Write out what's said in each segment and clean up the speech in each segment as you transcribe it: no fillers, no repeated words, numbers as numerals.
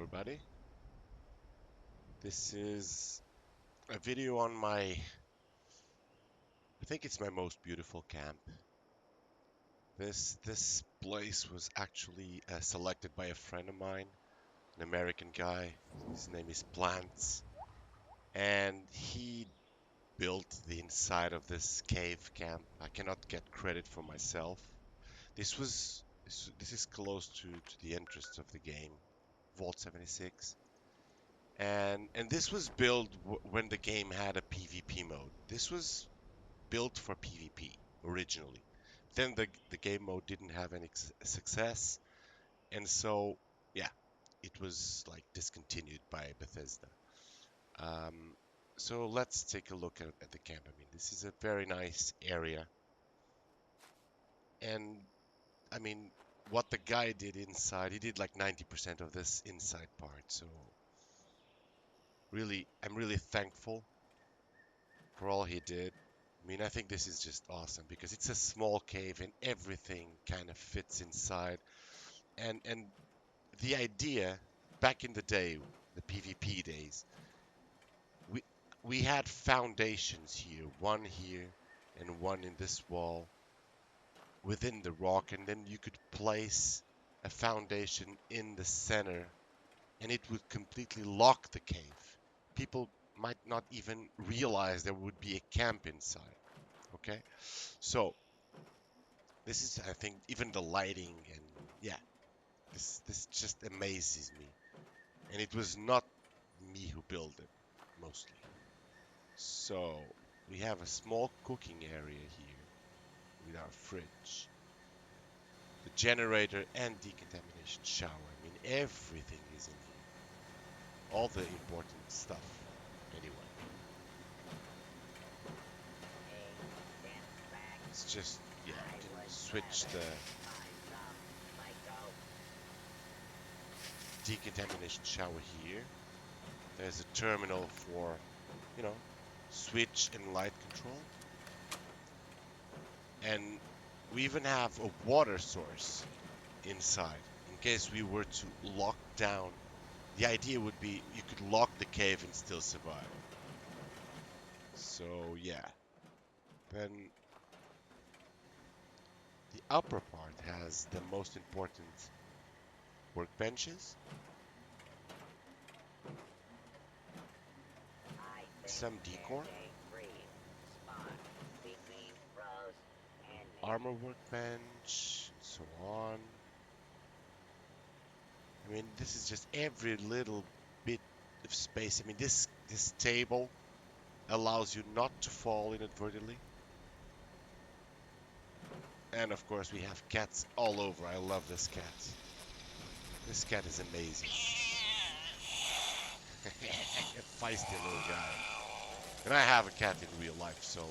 everybody. This is a video on I think it's my most beautiful camp. This place was actually selected by a friend of mine, an American guy. His name is Plantz, and he built the inside of this cave camp. I cannot get credit for myself. This is close to the entrance of the game, Vault 76. And this was built when the game had a PvP mode. This was built for PvP originally. Then the game mode didn't have any success, and so yeah, it was like discontinued by Bethesda. Um, so let's take a look at the camp. I mean, this is a very nice area, and I mean, what the guy did inside, he did like 90% of this inside part. So really, I'm really thankful for all he did. I mean, I think this is just awesome because it's a small cave and everything kind of fits inside. And the idea back in the day, the PvP days, we we had foundations here and one in this wall within the rock, and then you could place a foundation in the center and it would completely lock the cave. People might not even realize there would be a camp inside. Okay, so this is, I think, even the lighting and yeah, this just amazes me. And it was not me who built it, mostly. So we have a small cooking area here with our fridge, the generator and decontamination shower. I mean, everything is in here. All the important stuff. Anyway, it's just, yeah, you can switch the decontamination shower here. There's a terminal for, you know, switch and light control. And we even have a water source inside in case we were to lock down. The idea would be you could lock the cave and still survive. So yeah. Then the upper part has the most important workbenches, some decor, armor workbench, and so on. I mean, this is just every little bit of space. I mean, this table allows you not to fall inadvertently. And of course, we have cats all over. I love this cat. This cat is amazing. A feisty little guy. And I have a cat in real life, so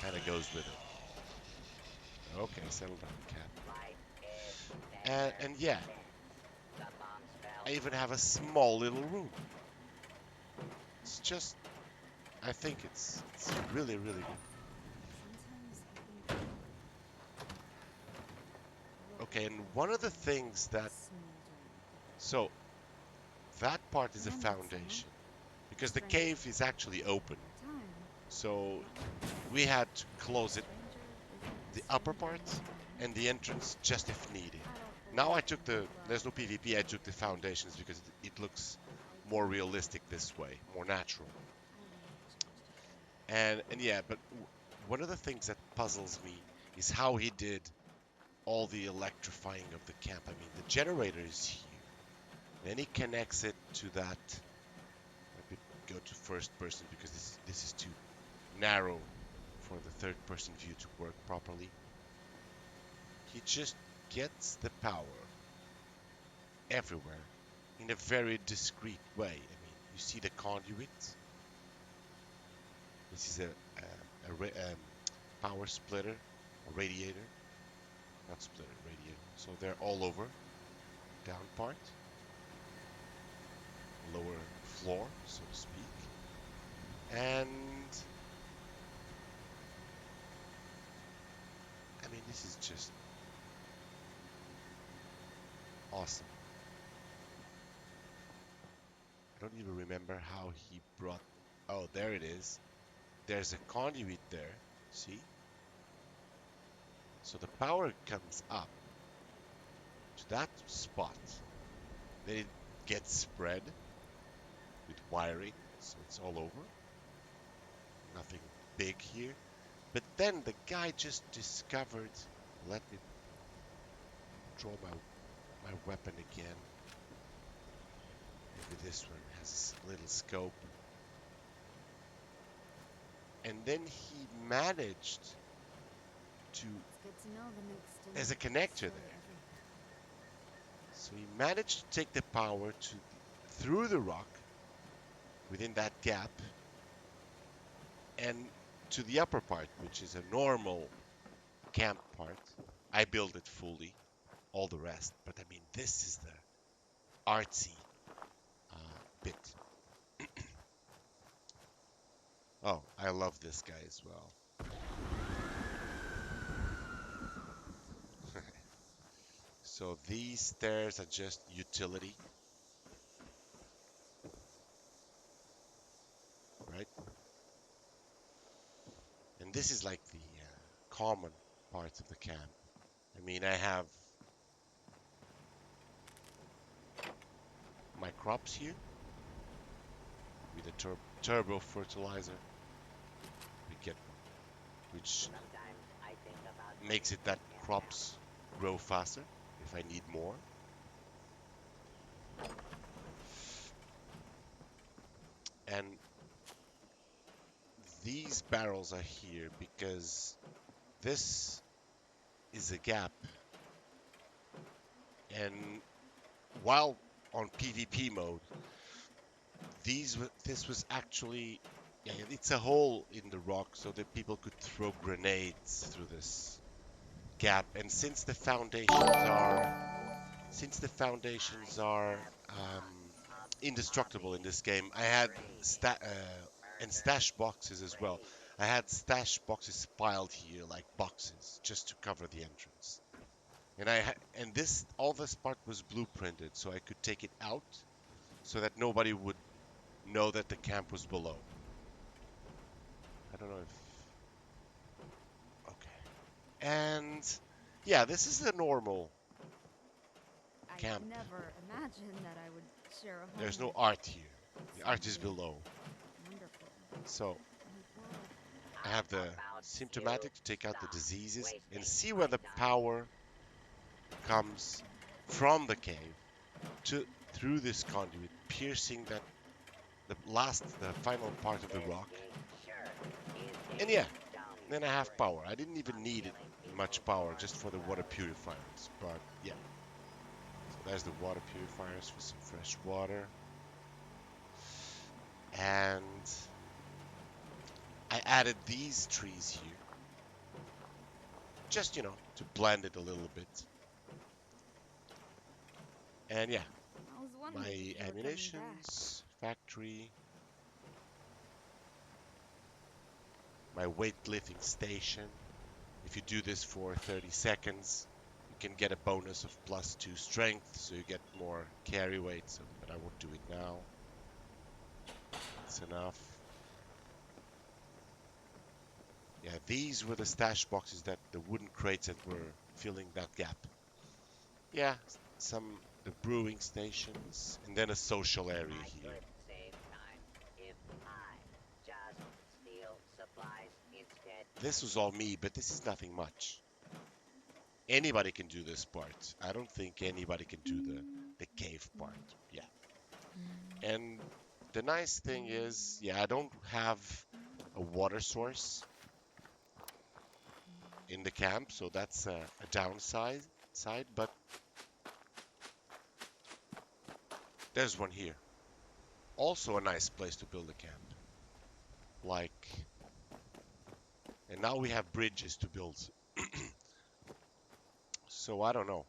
kind of goes with it. Okay, settle down, cat. And yeah, I even have a small little room. It's just, I think it's really, really good. Okay, and one of the things that, so that part is a foundation because the cave is actually open. So we had to close it, the upper part and the entrance just if needed. Now I took there's no PvP, I took the foundations because it looks more realistic this way, more natural. And yeah, but one of the things that puzzles me is how he did all the electrifying of the camp. I mean, the generator is here. Then he connects it to that. Let me go to first person because this is too narrow for the third person view to work properly. He just gets the power everywhere in a very discreet way. I mean, you see the conduits. This is a power splitter, a radiator, not splitter, radiator. So they're all over, down part, lower floor, so to speak. And I mean, this is just awesome. don't even remember how he brought. Oh, there it is. There's a conduit there. See? So the power comes up to that spot. Then it gets spread with wiring, so it's all over. Nothing big here. But then the guy just discovered. Let me draw my weapon again. Maybe this one has a little scope. And then he managed to. There's a connector there. So he managed to take the power through the rock within that gap and to the upper part, which is a normal camp part. I built it fully, all the rest. But I mean, this is the artsy bit. Oh, I love this guy as well. So these stairs are just utility, right? And this is like the common parts of the camp. I mean, I have my crops here with a turbo fertilizer. We get which makes it that crops grow faster if I need more. And these barrels are here because this is a gap. And while on PvP mode, this was actually, yeah, it's a hole in the rock so that people could throw grenades through this gap. And since the foundations are indestructible in this game, I had and stash boxes as well. I had stash boxes piled here like boxes just to cover the entrance. And all this part was blueprinted so I could take it out so that nobody would know that the camp was below. I don't know if... Okay. And yeah, this is a normal camp. I never imagined that I would share a home. There's no art here. The art is below. Wonderful. So I have the symptomatic to take out the diseases and see where the power comes from the cave through this conduit, piercing the final part of the rock. And yeah, then I have power. I didn't even need much power just for the water purifiers, but yeah. So there's the water purifiers for some fresh water. And I added these trees here. Just, to blend it a little bit. And yeah, my ammunitions, factory, my weightlifting station. If you do this for 30 seconds, you can get a bonus of +2 strength, so you get more carry weight, but I won't do it now. That's enough. Yeah, these were the stash boxes, the wooden crates that were filling that gap. Yeah, the brewing stations, and then a social area here. This was all me, but this is nothing much. Anybody can do this part. I don't think anybody can do the cave part. Yeah. And the nice thing is, yeah, I don't have a water source in the camp, so that's a downside. But there's one here. Also a nice place to build a camp. And now we have bridges to build. So I don't know.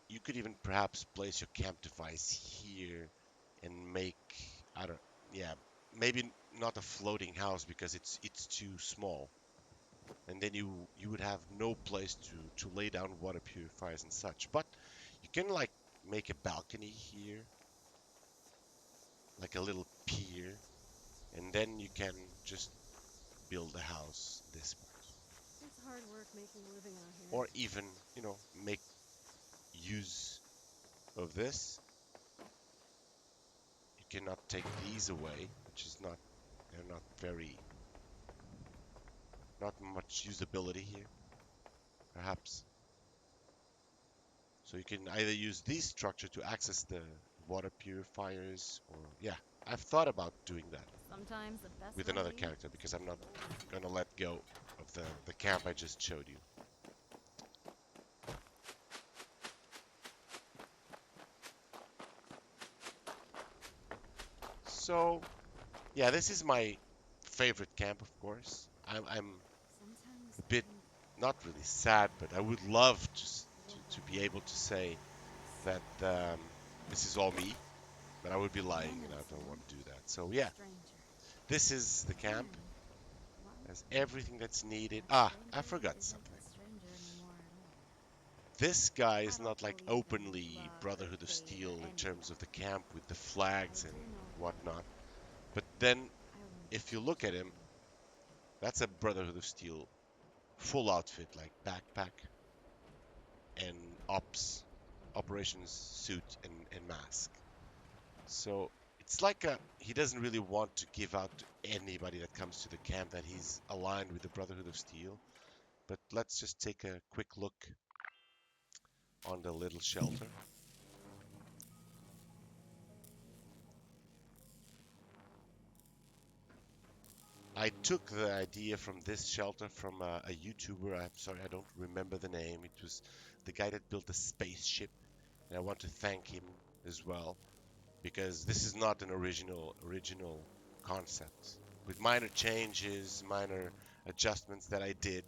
You could even perhaps place your camp device here and make, maybe not a floating house because it's too small. And then you would have no place to lay down water purifiers and such. But you can make a balcony here like a little pier, and then you can just build a house this part. It's hard work making a living out here. Or even, make use of this. You cannot take these away, which is not, they're not very, not much usability here, perhaps. So you can either use this structure to access the water purifiers, or yeah, I've thought about doing that Sometimes the best with another remedy character is because to I'm not roll with it. gonna let go of the camp I just showed you. So yeah, this is my favorite camp, of course. I'm Sometimes a I bit think not really sad, but I would love just the world to back be able home to say is that so different. this is all me, but I would be And then lying, there and I was don't someone, want to do that. So a yeah, stranger. this is the camp. And, well, Has everything that's needed. that Ah, I stranger forgot isn't something. a stranger anymore at all. This guy I is don't not like believe in openly love or Brotherhood of fate or Steel in any of terms of that. the camp with the But I flags and do know that whatnot. But then, I won't if you look change at him, now. that's a Brotherhood of Steel full outfit, like backpack and operations suit and mask. So it's like he doesn't really want to give out to anybody that comes to the camp that he's aligned with the Brotherhood of Steel. But let's just take a quick look on the little shelter. I took the idea from this shelter from a YouTuber. I'm sorry, I don't remember the name. It was the guy that built the spaceship, and I want to thank him as well because this is not an original concept. With minor changes, minor adjustments that I did,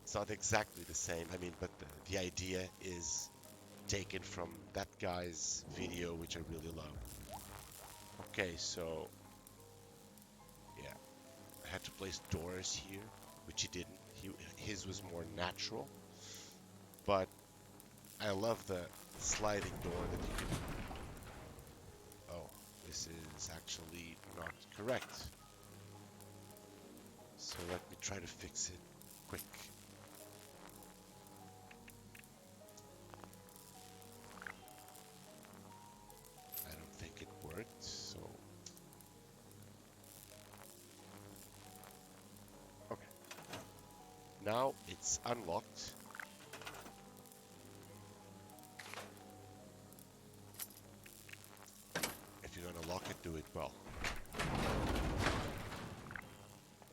it's not exactly the same. I mean, but the idea is taken from that guy's video, which I really love. Okay, so yeah, I had to place doors here, which he didn't. His was more natural, but I love the sliding door that you can. Oh, this is actually not correct. So let me try to fix it quick. I don't think it worked. So okay, now it's unlocked. If you're gonna lock it, do it well.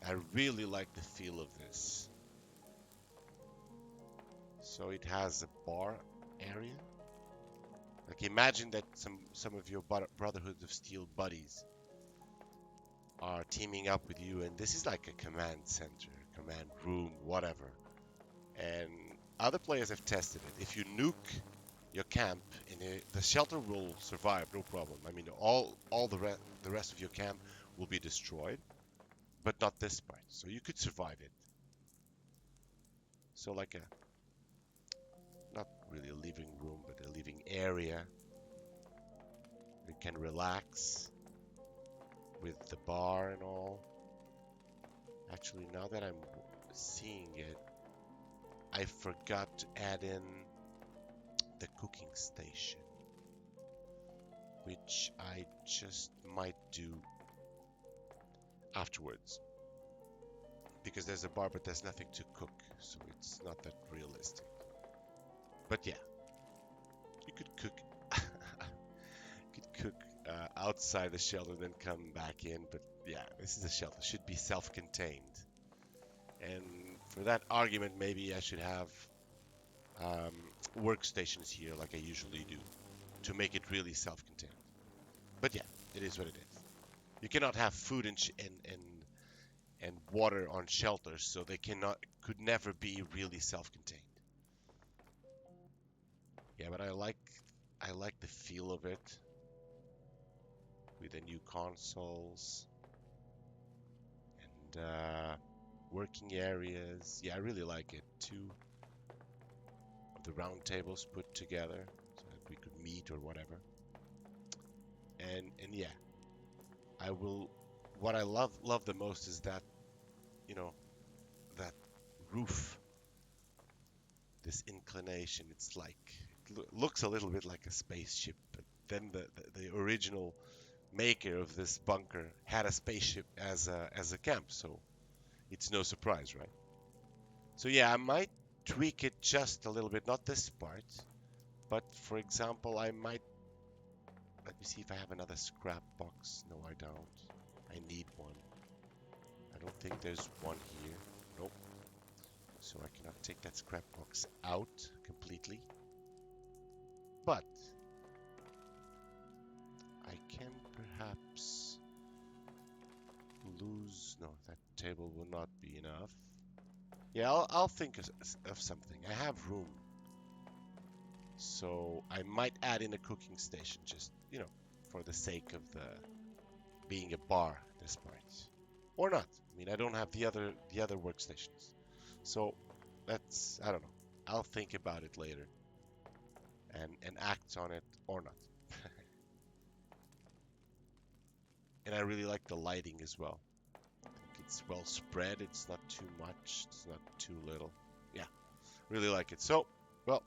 I really like the feel of this. So it has a bar area. Like imagine that some of your Brotherhood of Steel buddies are teaming up with you, and this is like a command center, command room, whatever. And other players have tested it. If you nuke your camp, the shelter will survive, no problem. I mean, all the rest of your camp will be destroyed, but not this part. So you could survive it. So like a not really a living room, but a living area. You can relax with the bar and all. Actually, now that I'm seeing it, I forgot to add in the cooking station, which I just might do afterwards. Because there's a bar, but there's nothing to cook, so it's not that realistic. But yeah, you could cook. You could cook outside the shelter, then come back in. But yeah, this is a shelter; should be self-contained. And for that argument, maybe I should have um, workstations here, like I usually do, to make it really self-contained. But yeah, it is what it is. You cannot have food and water on shelters, so they could never be really self-contained. Yeah, but I like the feel of it with the new consoles and working areas. Yeah, I really like it. Two of the round tables put together so that we could meet or whatever. And yeah, I will. What I love the most is that, you know, that roof, this inclination. It's like looks a little bit like a spaceship, but then the original maker of this bunker had a spaceship as a camp, so it's no surprise, right? So yeah, I might tweak it just a little bit, not this part, but for example, I might let me see if I have another scrap box. No, I don't. I need one. I don't think there's one here. Nope. So I cannot take that scrap box out completely. But I can perhaps lose. No, that table will not be enough. Yeah, I'll think of something. I have room. So I might add in a cooking station just, for the sake of the being a bar at this point. Or not. I mean, I don't have the other workstations. So that's, I don't know. I'll think about it later and act on it or not. And I really like the lighting as well. I think it's well spread. It's not too much. It's not too little. Yeah, really like it. So, well,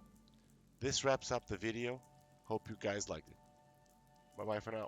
this wraps up the video. Hope you guys liked it. Bye bye for now.